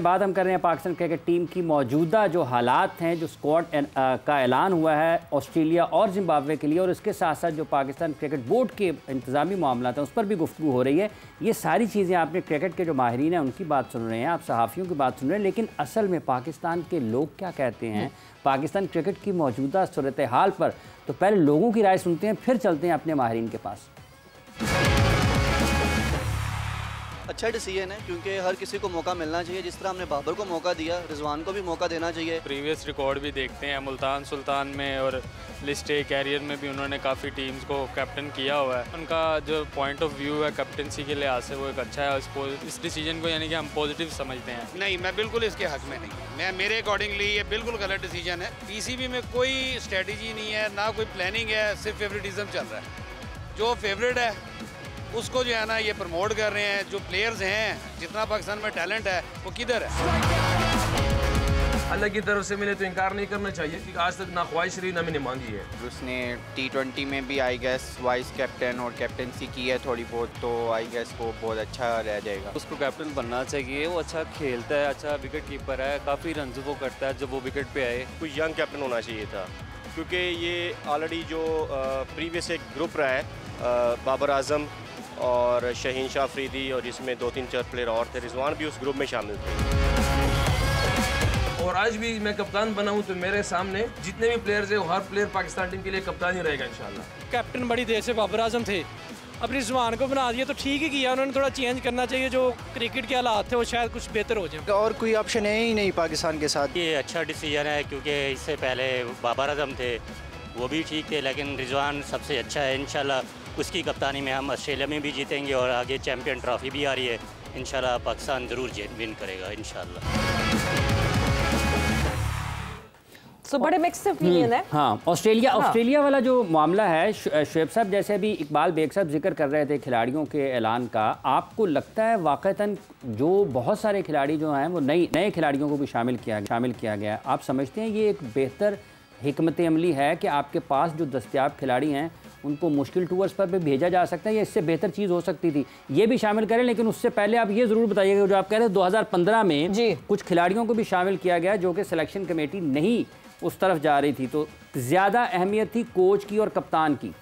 बात हम कर रहे हैं पाकिस्तान क्रिकेट टीम की मौजूदा जो हालात हैं, जो स्क्वाड का ऐलान हुआ है ऑस्ट्रेलिया और जिम्बाब्वे के लिए, और इसके साथ साथ जो पाकिस्तान क्रिकेट बोर्ड के इंतज़ामी मामला हैं उस पर भी गुफ्तगू हो रही है। ये सारी चीज़ें आपने क्रिकेट के जो माहिरीन हैं उनकी बात सुन रहे हैं, आप सहाफ़ियों की बात सुन रहे हैं, लेकिन असल में पाकिस्तान के लोग क्या कहते हैं पाकिस्तान क्रिकेट की मौजूदा सूरत हाल पर। तो पहले लोगों की राय सुनते हैं, फिर चलते हैं अपने माहिरीन के पास। अच्छा डिसीजन है क्योंकि हर किसी को मौका मिलना चाहिए। जिस तरह हमने बाबर को मौका दिया, रिजवान को भी मौका देना चाहिए। प्रीवियस रिकॉर्ड भी देखते हैं, मुल्तान सुल्तान में और लिस्ट ए कैरियर में भी उन्होंने काफ़ी टीम्स को कैप्टन किया हुआ है। उनका जो पॉइंट ऑफ व्यू है कैप्टनसी के लिहाज से वो एक अच्छा है। इस डिसीजन को यानी कि हम पॉजिटिव समझते हैं। नहीं, मैं बिल्कुल इसके हक में नहीं। मेरे अकॉर्डिंगली ये बिल्कुल गलत डिसीजन है। पीसीबी में कोई स्ट्रेटजी नहीं है, ना कोई प्लानिंग है, सिर्फ फेवरेटिज्म चल रहा है। जो फेवरेट है उसको जो है ना ये प्रमोट कर रहे हैं। जो प्लेयर्स हैं, जितना पाकिस्तान में टैलेंट है वो किधर है। अल्लाह की तरफ से मिले तो इनकार नहीं करना चाहिए कि आज तक ना ख्वाहिश रही ना मैंने मांगी है। उसने T20 में भी आई गेस वाइस कैप्टन और कैप्टनसी की है थोड़ी बहुत, तो आई गेस वो बहुत अच्छा रह जाएगा। उसको कैप्टन बनना चाहिए। वो अच्छा खेलता है, अच्छा विकेट कीपर है, काफ़ी रन वो करता है जब वो विकेट पे आए। कोई यंग कैप्टन होना चाहिए था क्योंकि ये ऑलरेडी जो प्रीवियस एक ग्रुप रहा है बाबर आजम और शहीन शाह अफरीदी और इसमें 2-3-4 प्लेयर और थे, रिजवान भी उस ग्रुप में शामिल थे। और आज भी मैं कप्तान बना हूं तो मेरे सामने जितने भी प्लेयर्स हैं हर प्लेयर पाकिस्तान टीम के लिए कप्तान ही रहेगा इंशाल्लाह। कैप्टन बड़ी देर से बाबर आजम थे, अब रिजवान को बना दिया तो ठीक ही किया उन्होंने। थोड़ा चेंज करना चाहिए, जो क्रिकेट के हालात थे वो शायद कुछ बेहतर हो जाए। और कोई ऑप्शन है ही नहीं पाकिस्तान के साथ। ये अच्छा डिसीजन है क्योंकि इससे पहले बाबर आजम थे, वो भी ठीक थे, लेकिन रिजवान सबसे अच्छा है। इंशाल्लाह उसकी कप्तानी में हम ऑस्ट्रेलिया में भी जीतेंगे और आगे चैम्पियन ट्रॉफी भी आ रही है। इंशाल्लाह पाकिस्तान ज़रूर विन करेगा इंशाल्लाह। तो बड़े मिक्स्ड ओपिनियन है। हाँ, ऑस्ट्रेलिया वाला जो मामला है, शुएब साहब जैसे अभी इकबाल बेग साहब जिक्र कर रहे थे खिलाड़ियों के ऐलान का, आपको लगता है वाक़तन जो बहुत सारे खिलाड़ी जो हैं वो नए खिलाड़ियों को भी शामिल किया गया, आप समझते हैं ये एक बेहतर हिकमत अमली है कि आपके पास जो दस्तयाब खिलाड़ी हैं उनको मुश्किल टूर्स पर भी भेजा जा सकता है, या इससे बेहतर चीज़ हो सकती थी? ये भी शामिल करें, लेकिन उससे पहले आप ये ज़रूर बताइएगा जो आप कह रहे हैं 2015 में कुछ खिलाड़ियों को भी शामिल किया गया जो कि सिलेक्शन कमेटी नहीं उस तरफ जा रही थी, तो ज़्यादा अहमियत थी कोच की और कप्तान की।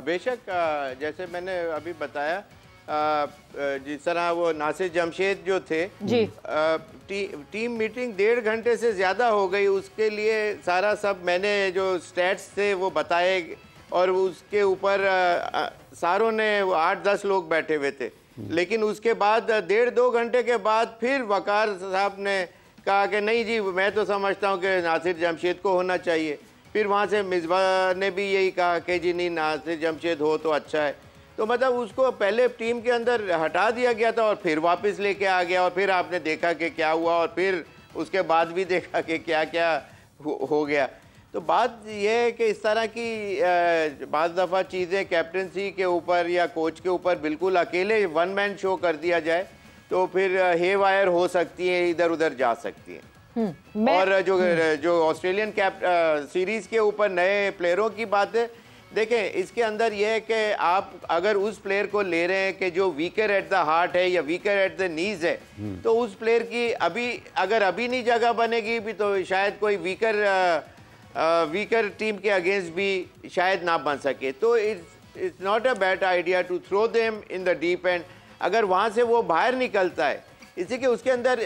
बेशक, जैसे मैंने अभी बताया, जिस तरह वो नासिर जमशेद जो थे जी, टीम मीटिंग 1.5 घंटे से ज़्यादा हो गई। उसके लिए सारा सब मैंने जो स्टैट्स थे वो बताए और उसके ऊपर सारों ने 8-10 लोग बैठे हुए थे। लेकिन उसके बाद 1.5-2 घंटे के बाद फिर वकार साहब ने कहा कि नहीं जी, मैं तो समझता हूँ कि नासिर जमशेद को होना चाहिए। फिर वहाँ से मिसबा ने भी यही कहा कि जी नहीं, नासिर जमशेद हो तो अच्छा है। तो मतलब उसको पहले टीम के अंदर हटा दिया गया था और फिर वापस लेके आ गया, और फिर आपने देखा कि क्या हुआ, और फिर उसके बाद भी देखा कि क्या क्या हो गया। तो बात यह है कि इस तरह की बाज़ दफ़ा चीज़ें कैप्टनसी के ऊपर या कोच के ऊपर बिल्कुल अकेले वन मैन शो कर दिया जाए तो फिर हे वायर हो सकती है, इधर उधर जा सकती है। और जो ऑस्ट्रेलियन सीरीज़ के ऊपर नए प्लेयरों की बात है, देखें इसके अंदर यह है कि आप अगर उस प्लेयर को ले रहे हैं कि जो वीकर एट द हार्ट है या वीकर एट द नीज है, तो उस प्लेयर की अभी नहीं जगह बनेगी भी तो शायद कोई वीकर टीम के अगेंस्ट भी शायद ना बन सके। तो it's not a bad idea to throw them in the deep end. अगर वहाँ से वो बाहर निकलता है, इसी के उसके अंदर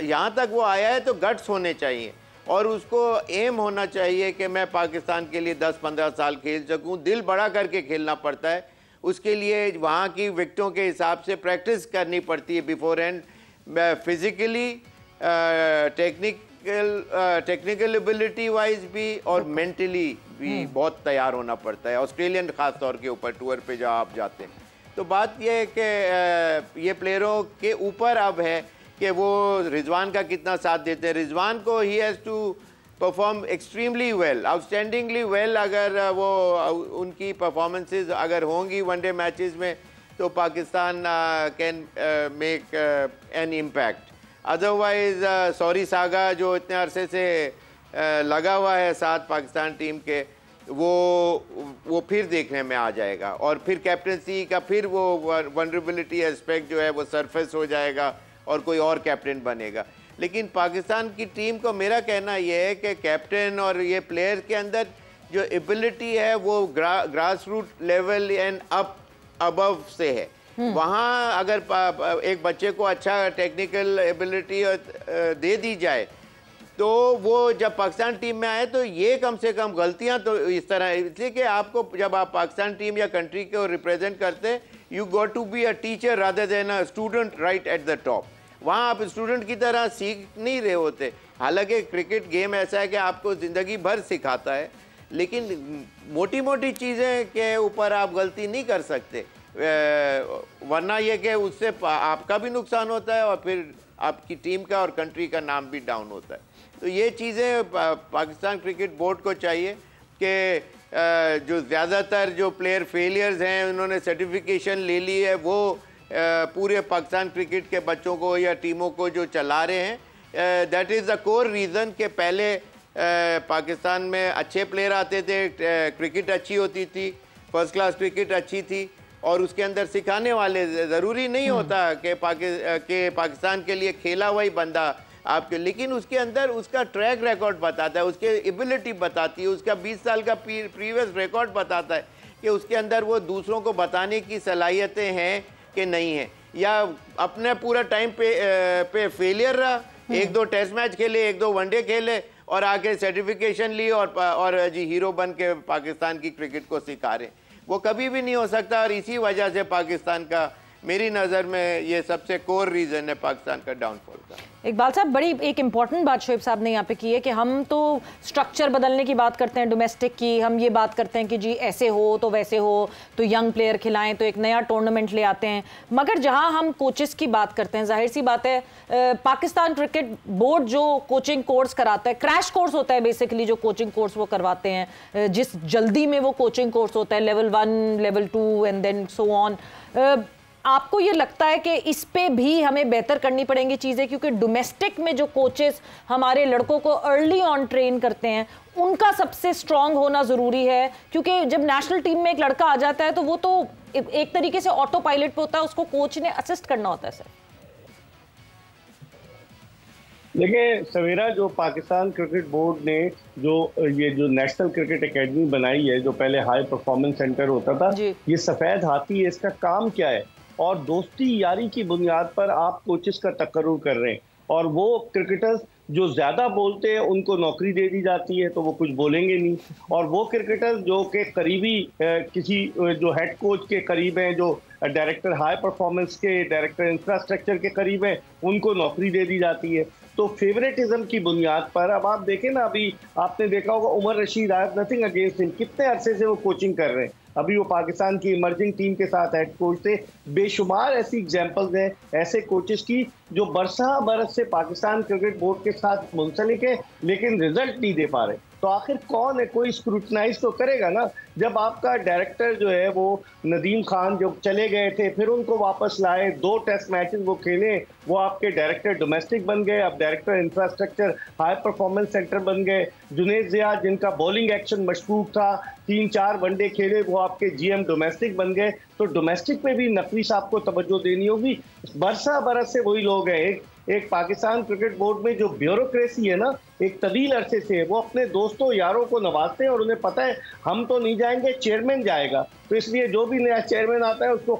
यहाँ तक वो आया है तो गट्स होने चाहिए और उसको एम होना चाहिए कि मैं पाकिस्तान के लिए 10-15 साल खेल सकूं। दिल बड़ा करके खेलना पड़ता है, उसके लिए वहाँ की विकेटों के हिसाब से प्रैक्टिस करनी पड़ती है before and. Physically, technical ability wise भी और मेंटली भी बहुत तैयार होना पड़ता है, ऑस्ट्रेलियन ख़ास तौर के ऊपर टूर पे जब आप जाते हैं। तो बात यह है कि ये प्लेयरों के ऊपर अब है कि वो रिजवान का कितना साथ देते हैं। रिजवान को ही has to perform extremely well, outstandingly well. अगर वो उनकी परफॉर्मेंसेस अगर होंगी वनडे मैचेस में तो Pakistan can make an impact. Otherwise sorry saga जो इतने अरसे से लगा हुआ है साथ पाकिस्तान टीम के, वो फिर देखने में आ जाएगा, और फिर कैप्टनसी का फिर वो वनरेबिलिटी एस्पेक्ट जो है वो सरफेस हो जाएगा और कोई और कैप्टन बनेगा। लेकिन पाकिस्तान की टीम को मेरा कहना यह है कि कैप्टन और ये प्लेयर के अंदर जो एबिलिटी है वो grass root level and up above से है। वहाँ अगर एक बच्चे को अच्छा टेक्निकल एबिलिटी दे दी जाए तो वो जब पाकिस्तान टीम में आए तो ये कम से कम गलतियां तो इस तरह, इसलिए कि आपको जब आप पाकिस्तान टीम या कंट्री को रिप्रेजेंट करते हैं you got to be a teacher rather than a student right at the top. वहाँ आप स्टूडेंट की तरह सीख नहीं रहे होते। हालांकि क्रिकेट गेम ऐसा है कि आपको ज़िंदगी भर सिखाता है, लेकिन मोटी मोटी चीज़ें के ऊपर आप गलती नहीं कर सकते, वरना ये कि उससे आपका भी नुकसान होता है और फिर आपकी टीम का और कंट्री का नाम भी डाउन होता है। तो ये चीज़ें पाकिस्तान क्रिकेट बोर्ड को चाहिए कि जो ज़्यादातर जो प्लेयर फेलियर्स हैं उन्होंने सर्टिफिकेशन ले ली है, वो पूरे पाकिस्तान क्रिकेट के बच्चों को या टीमों को जो चला रहे हैं, that is the core reason कि पहले पाकिस्तान में अच्छे प्लेयर आते थे, क्रिकेट अच्छी होती थी, फर्स्ट क्लास क्रिकेट अच्छी थी, और उसके अंदर सिखाने वाले ज़रूरी नहीं होता कि पाकिस्तान के लिए खेला हुआ ही बंदा आपके, लेकिन उसके अंदर उसका ट्रैक रिकॉर्ड बताता है, उसके एबिलिटी बताती है, उसका 20 साल का प्रीवियस रिकॉर्ड बताता है कि उसके अंदर वो दूसरों को बताने की सलाहियतें हैं कि नहीं है, या अपने पूरा टाइम पे फेलियर रहा, 1-2 टेस्ट मैच खेले, 1-2 वनडे खेले और आके सर्टिफिकेशन ली और जी हीरो बन के पाकिस्तान की क्रिकेट को सिखा रहे। वो कभी भी नहीं हो सकता, और इसी वजह से पाकिस्तान का मेरी नज़र में ये सबसे कोर रीज़न है पाकिस्तान का डाउनफॉल का। इकबाल साहब, बड़ी एक इम्पॉर्टेंट बात शोएब साहब ने यहाँ पे की है कि हम तो स्ट्रक्चर बदलने की बात करते हैं डोमेस्टिक की, हम ये बात करते हैं कि जी ऐसे हो तो वैसे हो, तो यंग प्लेयर खिलाएं, तो एक नया टूर्नामेंट ले आते हैं, मगर जहाँ हम कोचेस की बात करते हैं, जाहिर सी बात है पाकिस्तान क्रिकेट बोर्ड जो कोचिंग कोर्स कराता है, क्रैश कोर्स होता है बेसिकली जो कोचिंग कोर्स वो करवाते हैं, जिस जल्दी में वो कोचिंग कोर्स होता है, level 1 level 2 and then so on, आपको ये लगता है कि इस पे भी हमें बेहतर करनी पड़ेंगी चीज़ें, क्योंकि डोमेस्टिक में जो कोचेस हमारे लड़कों को अर्ली ऑन ट्रेन करते हैं उनका सबसे स्ट्रांग होना ज़रूरी है, क्योंकि जब नेशनल टीम में एक लड़का आ जाता है तो वो तो एक तरीके से ऑटो पायलट पे होता है, उसको कोच ने असिस्ट करना होता है। सर देखिए सवेरा, जो पाकिस्तान क्रिकेट बोर्ड ने ये जो नेशनल क्रिकेट एकेडमी बनाई है, जो पहले हाई परफॉर्मेंस सेंटर होता था, ये सफ़ेद हाथी है, इसका काम क्या है? और दोस्ती यारी की बुनियाद पर आप कोचेस का तकर्रुर कर रहे हैं, और वो क्रिकेटर्स जो ज़्यादा बोलते हैं उनको नौकरी दे दी जाती है तो वो कुछ बोलेंगे नहीं, और वो क्रिकेटर्स जो कि करीबी किसी जो हेड कोच के करीब हैं, जो डायरेक्टर हाई परफॉर्मेंस के, डायरेक्टर इंफ्रास्ट्रक्चर के करीब हैं, उनको नौकरी दे दी जाती है। तो फेवरेटिज्म की बुनियाद पर अब आप देखें ना, अभी आपने देखा होगा Umar Rashid, I have nothing against him, कितने अरसे से वो कोचिंग कर रहे हैं, अभी वो पाकिस्तान की इमर्जिंग टीम के साथ हेड कोच थे। बेशुमार ऐसी एग्जांपल्स हैं ऐसे कोचेस की जो बरस से पाकिस्तान क्रिकेट बोर्ड के साथ मुंसलिक है लेकिन रिजल्ट नहीं दे पा रहे। तो आखिर कौन है? कोई स्क्रूटनाइज तो करेगा ना। जब आपका डायरेक्टर जो है वो नदीम खान जो चले गए थे, फिर उनको वापस लाए, 2 टेस्ट मैचेस वो खेले, वो आपके डायरेक्टर डोमेस्टिक बन गए, अब director infrastructure high performance centre बन गए। जुनेद जिया जिनका बॉलिंग एक्शन मशकूक था, 3-4 वनडे खेले, वो आपके GM डोमेस्टिक बन गए। तो डोमेस्टिक पे भी नकवी साहब को तवज्जो देनी होगी। बरस से वही लोग हैं। एक पाकिस्तान क्रिकेट बोर्ड में जो ब्यूरोक्रेसी है ना, एक तवील अरसे से वो अपने दोस्तों यारों को नवाजते हैं और उन्हें पता है हम तो नहीं जाएंगे, चेयरमैन जाएगा, तो इसलिए जो भी नया चेयरमैन आता है उसको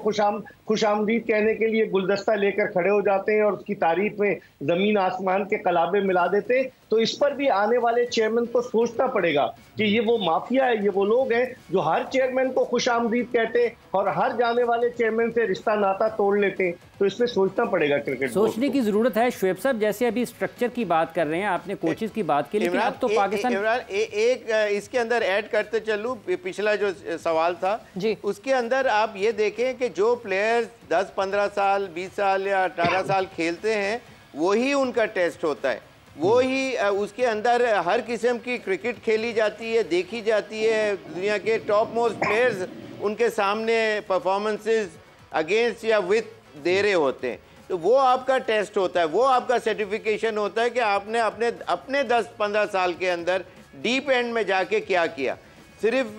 खुशामदीद कहने के लिए गुलदस्ता लेकर खड़े हो जाते हैं और उसकी तारीफ में ज़मीन आसमान के कलाबे मिला देते हैं। तो इस पर भी आने वाले चेयरमैन को सोचना पड़ेगा कि ये वो माफिया है, ये वो लोग हैं जो हर चेयरमैन को खुशामदीद कहते हैं और हर जाने वाले चेयरमैन से रिश्ता नाता तोड़ लेते हैं। तो इसमें सोचना पड़ेगा क्रिकेट सोचने की जरूरत है। शुएब साहब, जैसे अभी स्ट्रक्चर की बात कर रहे हैं, आपने कोचेस की बात की, लेकिन अब तो पाकिस्तान एक इसके अंदर ऐड करते चलूं, पिछला जो सवाल था उसके अंदर आप ये देखें कि जो प्लेयर्स 10-15 साल 20 साल या 18 साल खेलते हैं वही उनका टेस्ट होता है, वो ही उसके अंदर हर किस्म की क्रिकेट खेली जाती है, देखी जाती है। दुनिया के टॉप मोस्ट प्लेयर्स उनके सामने परफॉर्मेंसेस अगेंस्ट या विथ दे रहे होते हैं। तो वो आपका टेस्ट होता है, वो आपका सर्टिफिकेशन होता है कि आपने अपने 10-15 साल के अंदर डीप एंड में जाके क्या किया। सिर्फ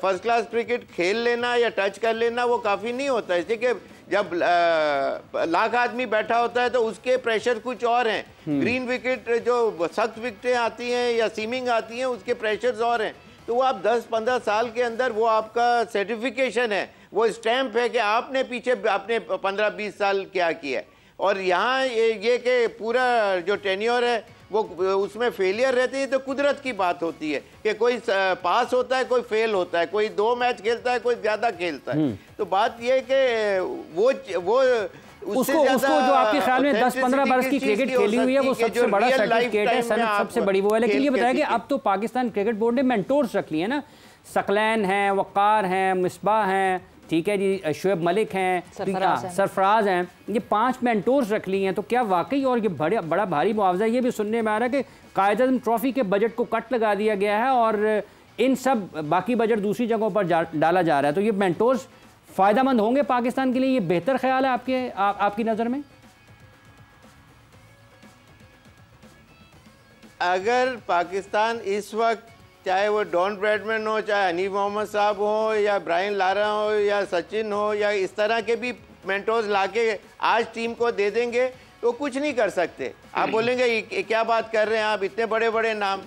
फर्स्ट क्लास क्रिकेट खेल लेना या टच कर लेना वो काफ़ी नहीं होता, इसलिए कि जब लाख आदमी बैठा होता है तो उसके प्रेशर कुछ और हैं। ग्रीन विकेट जो सख्त विकेटें आती हैं या सीमिंग आती हैं उसके प्रेशर्स और हैं। तो वो आप 10-15 साल के अंदर वो आपका सर्टिफिकेशन है, वो स्टैंप है कि आपने पीछे आपने 15-20 साल क्या किया है। और यहाँ ये कि पूरा जो टेन्योर है वो उसमें फेलियर रहती है तो कुदरत की बात होती है कि कोई पास होता है, कोई फेल होता है, कोई 2 मैच खेलता है, कोई ज़्यादा खेलता है। तो बात ये है कि वो उसको जो आपके ख्याल में 10-15 बरस की क्रिकेट खेली हुई है वो सबसे बड़ा सर्टिफिकेट है, सबसे बड़ी वो है। लेकिन ये बताया कि अब तो पाकिस्तान क्रिकेट बोर्ड ने मेंटोर्स रख लिए हैं ना, सकलैन हैं, वक़ार हैं, मिसबाह हैं, ठीक है जी, शुएब मलिक हैं, सरफराज हैं, ये 5 मेंटोर्स रख लिए हैं। तो क्या वाकई, और ये बड़ा भारी मुआवजा, ये भी सुनने में आ रहा है कि कायद-ए-आज़म ट्रॉफी के बजट को कट लगा दिया गया है और इन सब बाकी बजट दूसरी जगहों पर डाला जा रहा है। तो ये मेंटोर्स फ़ायदेमंद होंगे पाकिस्तान के लिए, ये बेहतर ख्याल है आपकी नज़र में? अगर पाकिस्तान इस वक्त चाहे वो डॉन ब्रैडमैन हो, चाहे हनीफ मोहम्मद साहब हो, या ब्रायन लारा हो, या सचिन हो, या इस तरह के भी मेंटोर्स लाके आज टीम को दे देंगे तो कुछ नहीं कर सकते। आप बोलेंगे क्या बात कर रहे हैं आप, इतने बड़े बड़े नाम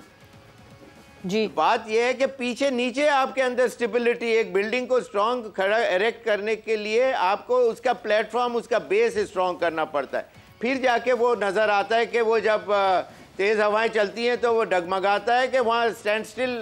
जी। बात यह है कि पीछे नीचे आपके अंदर स्टेबिलिटी, एक बिल्डिंग को स्ट्रॉन्ग खड़ा इरेक्ट करने के लिए आपको उसका प्लेटफॉर्म, उसका बेस स्ट्रॉन्ग करना पड़ता है। फिर जाके वो नज़र आता है कि वो जब तेज़ हवाएं चलती हैं तो वो डगमगाता है कि वहाँ स्टैंड स्टिल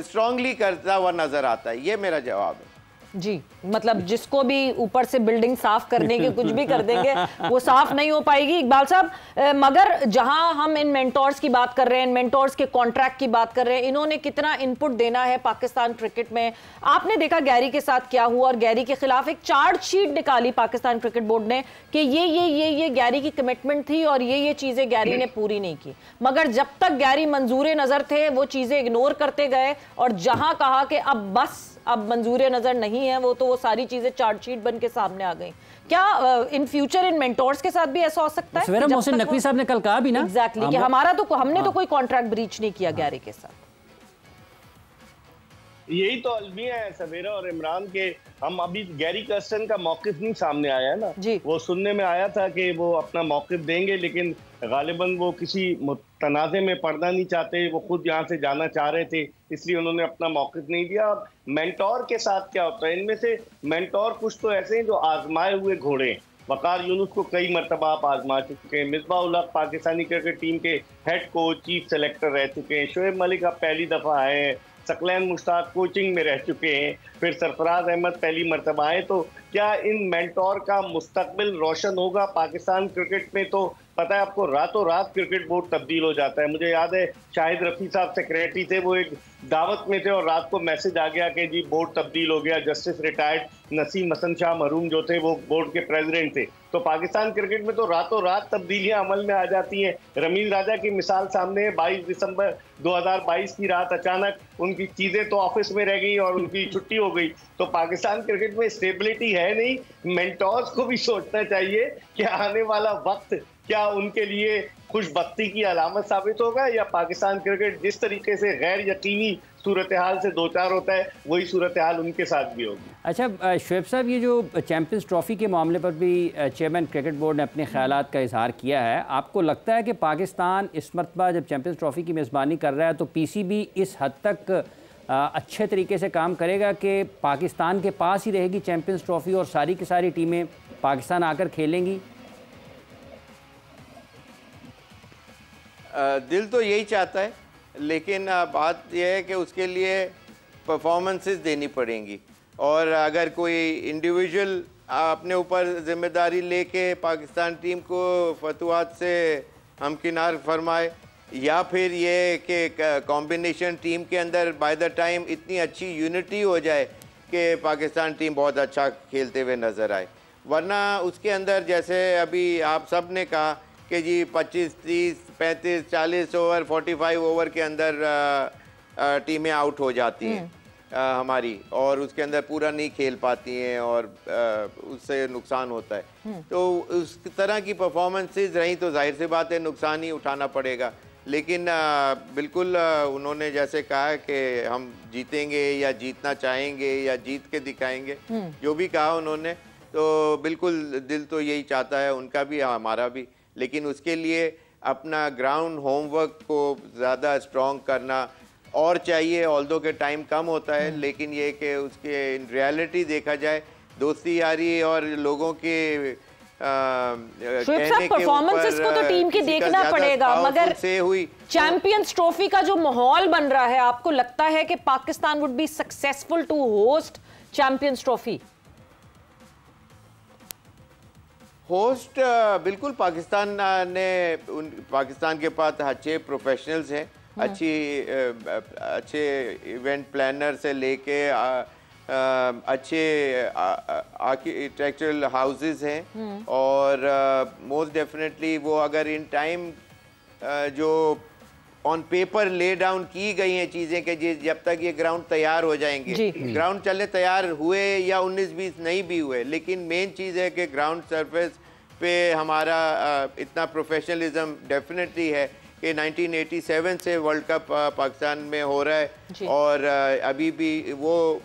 स्ट्रांगली करता हुआ नज़र आता है। ये मेरा जवाब है जी। मतलब जिसको भी ऊपर से बिल्डिंग साफ करने के कुछ भी कर देंगे वो साफ नहीं हो पाएगी। इकबाल साहब, मगर जहां हम इन मेंटोर्स की बात कर रहे हैं, इन मेंटोर्स के कॉन्ट्रैक्ट की बात कर रहे हैं, इन्होंने कितना इनपुट देना है पाकिस्तान क्रिकेट में? आपने देखा गैरी के साथ क्या हुआ, और गैरी के खिलाफ एक चार्जशीट निकाली पाकिस्तान क्रिकेट बोर्ड ने कि ये गैरी की कमिटमेंट थी और ये चीजें गैरी ने पूरी नहीं की। मगर जब तक गैरी मंजूर नजर थे वो चीजें इग्नोर करते गए, और जहां कहा कि अब बस अब मंजूर नजर नहीं है वो सारी चीजें चार्जशीट बन के सामने आ गई। क्या इन फ्यूचर इन मेंटोर्स के साथ भी ऐसा हो सकता है? सवेरा मोहसिन नकवी साहब ने कल कहा भी ना एग्जैक्टली कि हमने तो कोई कॉन्ट्रैक्ट ब्रीच नहीं किया गैरी के साथ। यही तो अलमिया है सवेरा और इमरान के। हम अभी गैरी कर्स्टन का मौकिफ नहीं सामने आया है ना जी। वो सुनने में आया था कि वो अपना मौकिफ देंगे, लेकिन गालिबन वो किसी तनाज़े में पड़ना नहीं चाहते, वो खुद यहाँ से जाना चाह रहे थे, इसलिए उन्होंने अपना मौकिफ नहीं दिया। अब मेंटोर के साथ क्या होता है, इनमें से मेंटोर कुछ तो ऐसे हैं जो आजमाए हुए घोड़े हैं। वकार यूनुस को कई मरतबा आप आजमा चुके हैं, मिसबाह उल हक पाकिस्तानी क्रिकेट टीम के हेड कोच, चीफ सेलेक्टर रह चुके हैं, शुएब मलिक अब पहली दफ़ा आए हैं, सकलैन मुश्ताक कोचिंग में रह चुके हैं, फिर सरफराज अहमद पहली मरतबा आए। तो क्या इन मेंटोर का मुस्तकबिल रोशन होगा पाकिस्तान क्रिकेट में? तो पता है आपको, रातों रात क्रिकेट बोर्ड तब्दील हो जाता है। मुझे याद है शाहिद रफ़ी साहब सेक्रेटरी थे, वो एक दावत में थे और रात को मैसेज आ गया कि जी बोर्ड तब्दील हो गया। जस्टिस रिटायर्ड नसीम हसन शाह महरूम जो थे वो बोर्ड के प्रेसिडेंट थे। तो पाकिस्तान क्रिकेट में तो रातों रात तब्दीलियां अमल में आ जाती हैं। रमीज राजा की मिसाल सामने है, 22 दिसंबर 2022 की रात अचानक उनकी चीज़ें तो ऑफिस में रह गई और उनकी छुट्टी हो गई। तो पाकिस्तान क्रिकेट में स्टेबिलिटी है नहीं। मेंटोर्स को भी सोचना चाहिए कि आने वाला वक्त क्या उनके लिए खुशबख्ती की अलामत साबित होगा, या पाकिस्तान क्रिकेट जिस तरीके से गैर यकीनी सूरत हाल से दो चार होता है वही सूरत हाल उनके साथ भी होगी। अच्छा शुएब साहब, ये जो चैंपियंस ट्रॉफी के मामले पर भी चेयरमैन क्रिकेट बोर्ड ने अपने ख्यालात का इजहार किया है, आपको लगता है कि पाकिस्तान इस मरतबा जब चैंपियंस ट्रॉफी की मेज़बानी कर रहा है तो पीसीबी इस हद तक अच्छे तरीके से काम करेगा कि पाकिस्तान के पास ही रहेगी चैंपियंस ट्रॉफी और सारी की सारी टीमें पाकिस्तान आकर खेलेंगी? दिल तो यही चाहता है, लेकिन बात यह है कि उसके लिए परफॉर्मेंसेस देनी पड़ेंगी, और अगर कोई इंडिविजुअल अपने ऊपर जिम्मेदारी लेके पाकिस्तान टीम को फतवात से हमकिनार फरमाए, या फिर ये कि कॉम्बिनेशन टीम के अंदर बाय द टाइम इतनी अच्छी यूनिटी हो जाए कि पाकिस्तान टीम बहुत अच्छा खेलते हुए नज़र आए। वरना उसके अंदर जैसे अभी आप सब ने कहा कि जी 25, 30, 35, 40 ओवर, 45 ओवर के अंदर टीमें आउट हो जाती हैं हमारी, और उसके अंदर पूरा नहीं खेल पाती हैं और उससे नुकसान होता है। तो उस तरह की परफॉर्मेंसेस रही तो जाहिर सी बात है नुकसान ही उठाना पड़ेगा। लेकिन बिल्कुल उन्होंने जैसे कहा कि हम जीतेंगे या जीतना चाहेंगे या जीत के दिखाएंगे, जो भी कहा उन्होंने, तो बिल्कुल दिल तो यही चाहता है, उनका भी हमारा भी, लेकिन उसके लिए अपना ग्राउंड होमवर्क को ज़्यादा स्ट्रॉन्ग करना और चाहिए। ऑल्दो के टाइम कम होता है, लेकिन ये कि उसके इन रियलिटी देखा जाए, दोस्ती यारी और लोगों के परफॉर्मेंसेस को तो टीम की देखना पड़ेगा, मगर चैंपियंस ट्रॉफी का जो माहौल बन रहा है, आपको लगता है कि Pakistan would be successful to host champions trophy? Host बिल्कुल पाकिस्तान के पास अच्छे प्रोफेशनल्स हैं, अच्छे इवेंट प्लानर से लेके अच्छे आर्किटेक्चरल हाउसेस हैं, और मोस्ट डेफिनेटली वो अगर इन टाइम जो ऑन पेपर ले डाउन की गई हैं चीज़ें कि जब तक ये ग्राउंड तैयार हो जाएंगे, ग्राउंड चले तैयार हुए या 19-20 नहीं भी हुए, लेकिन मेन चीज़ है कि ग्राउंड सरफेस पे हमारा इतना प्रोफेशनलिज्म डेफिनेटली है कि 1987 से वर्ल्ड कप पाकिस्तान में हो रहा है, और अभी भी वो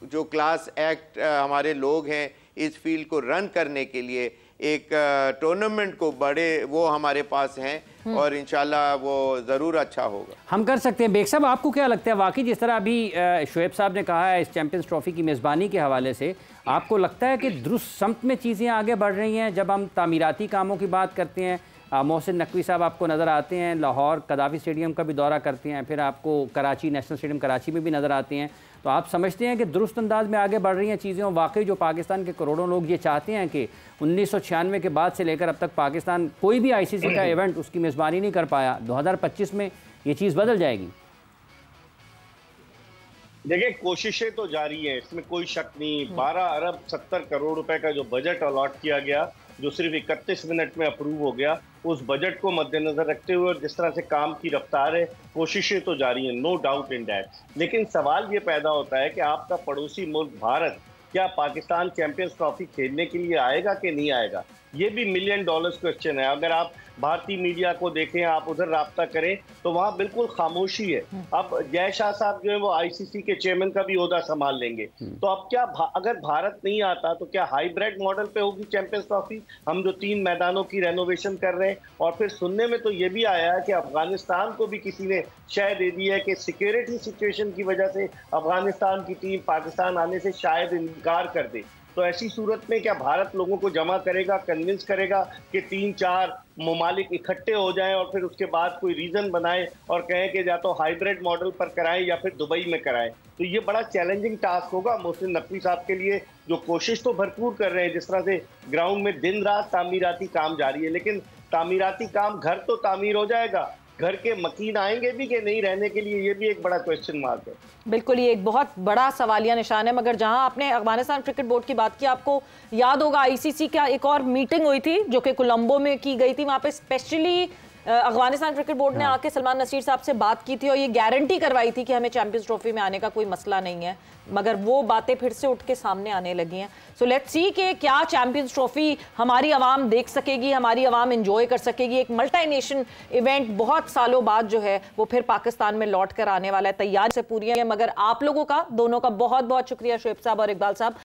जो क्लास एक्ट हमारे लोग हैं इस फील्ड को रन करने के लिए, एक टूर्नामेंट को बड़े वो हमारे पास हैं, और इंशाल्लाह वो ज़रूर अच्छा होगा। हम कर सकते हैं। बेग साहब, आपको क्या लगता है, वाकई जिस तरह अभी शुएब साहब ने कहा है इस चैंपियंस ट्रॉफी की मेज़बानी के हवाले से, आपको लगता है कि दुरुस्त समत में चीज़ें आगे बढ़ रही हैं? जब हम तामीराती कामों की बात करते हैं, मोहसिन नकवी साहब आपको नज़र आते हैं, लाहौर कदाफ़ी स्टेडियम का भी दौरा करते हैं, फिर आपको कराची नेशनल स्टेडियम कराची में भी नज़र आते हैं, तो आप समझते हैं कि दुरुस्त अंदाज में आगे बढ़ रही हैं चीज़ें, और वाकई जो पाकिस्तान के करोड़ों लोग ये चाहते हैं कि 1996 के बाद से लेकर अब तक पाकिस्तान कोई भी ICC का इवेंट उसकी मेज़बानी नहीं कर पाया, 2025 में ये चीज़ बदल जाएगी? देखिए, कोशिशें तो जारी हैं, इसमें कोई शक नहीं। 12 अरब 70 करोड़ रुपए का जो बजट अलॉट किया गया, जो सिर्फ 31 मिनट में अप्रूव हो गया, उस बजट को मद्देनजर रखते हुए और जिस तरह से काम की रफ्तार है, कोशिशें तो जारी हैं, नो डाउट इन दैट। लेकिन सवाल ये पैदा होता है कि आपका पड़ोसी मुल्क भारत क्या पाकिस्तान चैंपियंस ट्रॉफी खेलने के लिए आएगा कि नहीं आएगा, ये भी $1 मिलियन क्वेश्चन है। अगर आप भारतीय मीडिया को देखें, आप उधर राब्ता करें, तो वहाँ बिल्कुल खामोशी है। अब जय शाह साहब जो है वो ICC के चेयरमैन का भी ओहदा संभाल लेंगे, तो अब क्या अगर भारत नहीं आता तो क्या हाइब्रिड मॉडल पे होगी चैंपियंस ट्रॉफी? हम जो 3 मैदानों की रेनोवेशन कर रहे हैं, और फिर सुनने में तो ये भी आया है कि अफगानिस्तान को भी किसी ने शय दे दी है कि सिक्योरिटी सिचुएशन की वजह से अफगानिस्तान की टीम पाकिस्तान आने से शायद इनकार कर दे। तो ऐसी सूरत में क्या भारत लोगों को जमा करेगा, कन्विंस करेगा कि 3-4 ममालिक इकट्ठे हो जाएं और फिर उसके बाद कोई रीज़न बनाएं और कहें कि या तो हाइब्रिड मॉडल पर कराएं या फिर दुबई में कराएं? तो ये बड़ा चैलेंजिंग टास्क होगा मोहसिन नकवी साहब के लिए, जो कोशिश तो भरपूर कर रहे हैं। जिस तरह से ग्राउंड में दिन रात तामीराती काम जारी है, लेकिन तामीराती काम, घर तो तामीर हो जाएगा, घर के मकीन आएंगे भी कि नहीं रहने के लिए, ये भी एक बड़ा क्वेश्चन मार्क है। बिल्कुल, ये एक बहुत बड़ा सवालिया निशान है। मगर जहां आपने अफगानिस्तान क्रिकेट बोर्ड की बात की, आपको याद होगा ICC का एक और मीटिंग हुई थी जो कि कोलंबो में की गई थी। वहां पे स्पेशली अफगानिस्तान क्रिकेट बोर्ड ने आके सलमान नसीर साहब से बात की थी और ये गारंटी करवाई थी कि हमें चैंपियंस ट्रॉफी में आने का कोई मसला नहीं है, मगर वो बातें फिर से उठ के सामने आने लगी हैं। सो लेट्स सी कि क्या चैंपियंस ट्रॉफी हमारी आवाम देख सकेगी, हमारी आवाम एंजॉय कर सकेगी। एक मल्टी नेशन इवेंट बहुत सालों बाद जो है वो फिर पाकिस्तान में लौट कर आने वाला है, तैयारी से पूरी है। मगर आप लोगों का, दोनों का बहुत बहुत शुक्रिया, शुएब साहब और इकबाल साहब,